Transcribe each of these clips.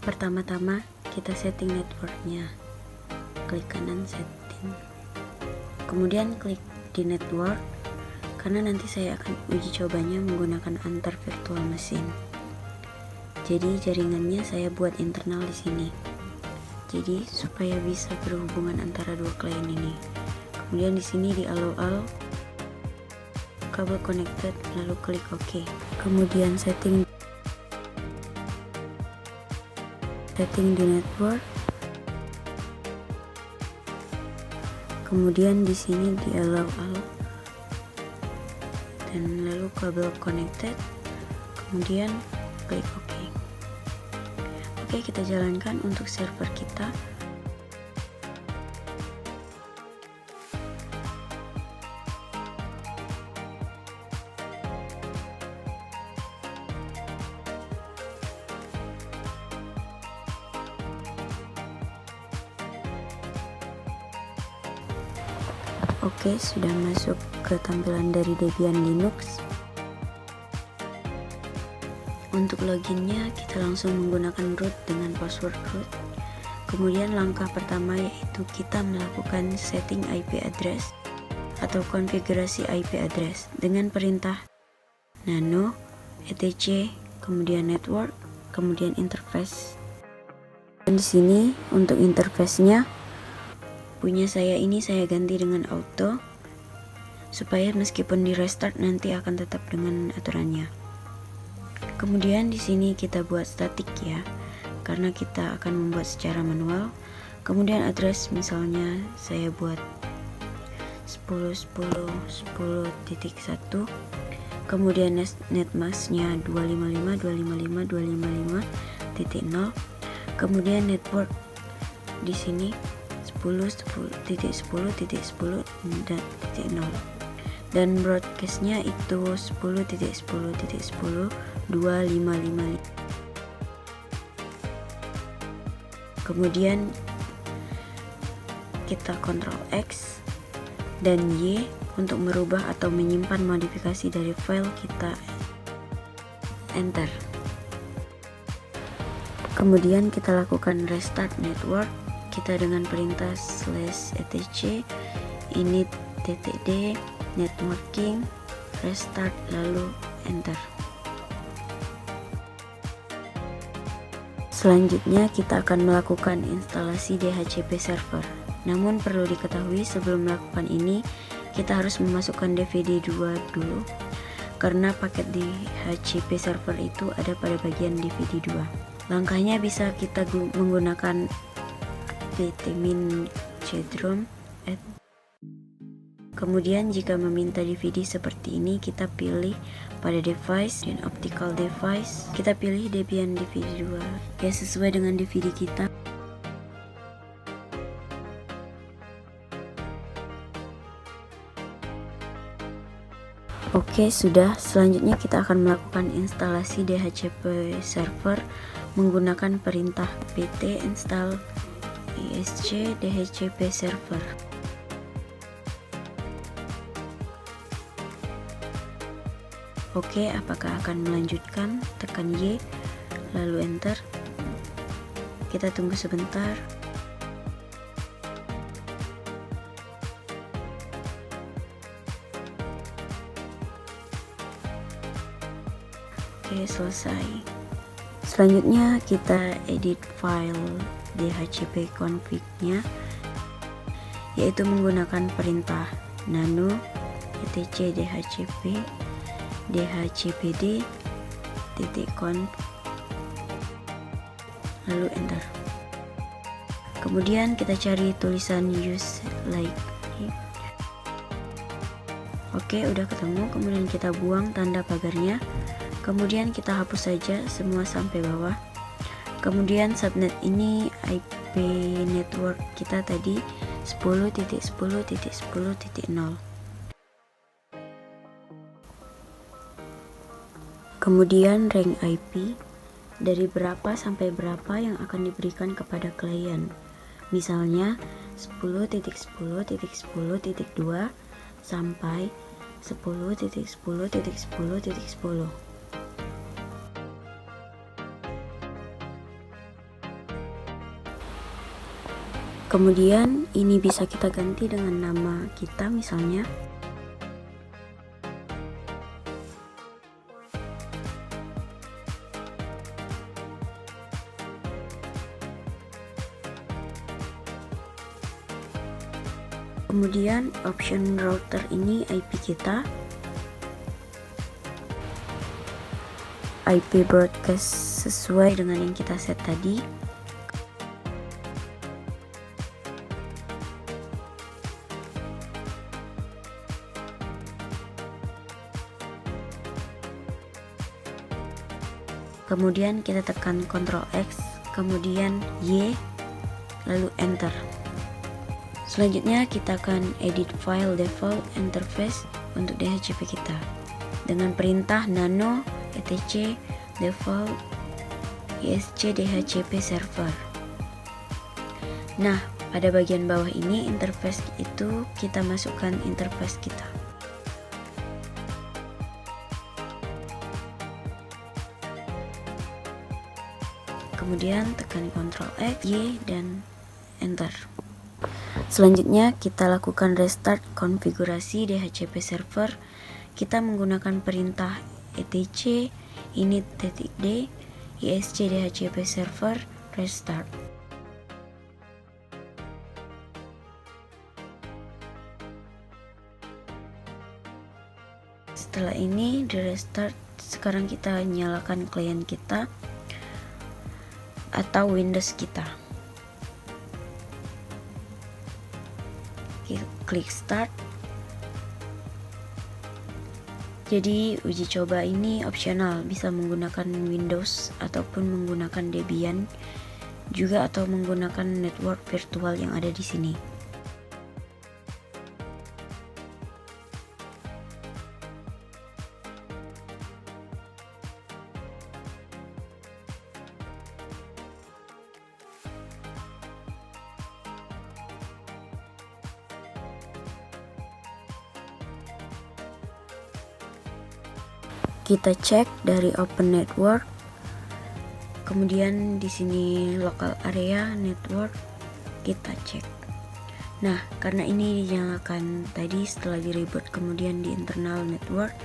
Pertama-tama kita setting networknya, klik kanan setting, kemudian klik di network, karena nanti saya akan uji cobanya menggunakan antar virtual machine. Jadi jaringannya saya buat internal di sini, jadi supaya bisa berhubungan antara dua klien ini. Kemudian di sini di allow kabel connected, lalu klik OK. Kemudian setting di network. Kemudian di sini di allow dan lalu kabel connected. Kemudian klik OK. Oke, kita jalankan untuk server kita. Oke, sudah masuk ke tampilan dari Debian Linux. Untuk loginnya kita langsung menggunakan root dengan password root. Kemudian langkah pertama yaitu kita melakukan setting IP address atau konfigurasi IP address dengan perintah nano etc, kemudian network, kemudian interface. Dan di sini untuk interface-nya punya saya ini saya ganti dengan auto, supaya meskipun di restart nanti akan tetap dengan aturannya. Kemudian di sini kita buat statik ya, karena kita akan membuat secara manual. Kemudian address misalnya saya buat 10.10.10.1, kemudian netmasknya 255.255.255.0, kemudian network di sini 10.10.10.10 dan broadcastnya itu 10.10.10.255. Kemudian kita Ctrl X dan Y untuk merubah atau menyimpan modifikasi dari file kita, enter. Kemudian kita lakukan restart network kita dengan perintah /etc init ttd networking restart, lalu enter. Selanjutnya kita akan melakukan instalasi DHCP server. Namun perlu diketahui sebelum melakukan ini kita harus memasukkan DVD2 dulu, karena paket DHCP server itu ada pada bagian DVD2. Langkahnya bisa kita menggunakan ptmin/cdrom. Kemudian jika meminta DVD seperti ini, kita pilih pada device dan optical device, kita pilih Debian DVD2 ya, sesuai dengan DVD kita. Oke, sudah. Selanjutnya kita akan melakukan instalasi DHCP server menggunakan perintah pt install isc dhcp server. Oke, apakah akan melanjutkan? Tekan Y, lalu enter. Kita tunggu sebentar. Oke, selesai. Selanjutnya kita edit file DHCP config-nya, yaitu menggunakan perintah nano etc dhcp dhcpd.conf, lalu enter. Kemudian kita cari tulisan use like. Oke, udah ketemu. Kemudian kita buang tanda pagarnya. Kemudian kita hapus saja semua sampai bawah. Kemudian subnet ini IP network kita tadi 10.10.10.0. Kemudian rank IP dari berapa sampai berapa yang akan diberikan kepada klien. Misalnya 10.10.10.2 sampai 10.10.10.10. Kemudian ini bisa kita ganti dengan nama kita misalnya. Kemudian option router ini IP kita, IP broadcast sesuai dengan yang kita set tadi. Kemudian kita tekan Ctrl X, kemudian Y, lalu Enter. Selanjutnya kita akan edit file default interface untuk DHCP kita dengan perintah nano etc default isc dhcp server. Nah, pada bagian bawah ini interface itu kita masukkan interface kita. Kemudian tekan Ctrl X, Y, dan Enter. Selanjutnya kita lakukan restart konfigurasi DHCP server. Kita menggunakan perintah etc init.d isc dhcp server restart. Setelah ini di restart, sekarang kita nyalakan klien kita atau Windows kita. Klik start. Jadi uji coba ini opsional, bisa menggunakan Windows ataupun menggunakan Debian juga, atau menggunakan network virtual yang ada di sini. Kita cek dari Open Network, kemudian di sini local area network kita cek. Nah, karena ini dinyalakan tadi setelah di reboot, kemudian di internal network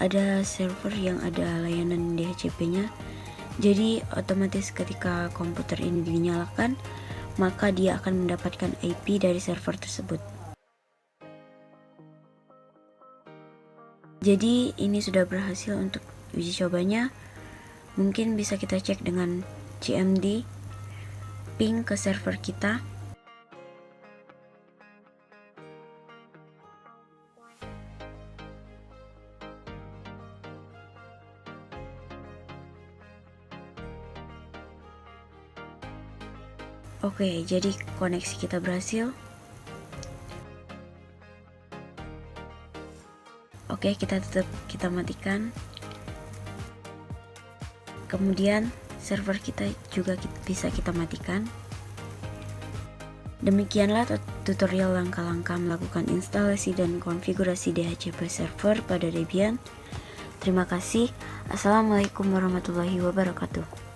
ada server yang ada layanan DHCP-nya. Jadi otomatis ketika komputer ini dinyalakan, maka dia akan mendapatkan IP dari server tersebut. Jadi ini sudah berhasil untuk uji cobanya. Mungkin bisa kita cek dengan cmd ping ke server kita. Oke, jadi koneksi kita berhasil. Oke, kita matikan. Kemudian server kita juga bisa kita matikan. Demikianlah tutorial langkah-langkah melakukan instalasi dan konfigurasi DHCP server pada Debian. Terima kasih. Assalamualaikum warahmatullahi wabarakatuh.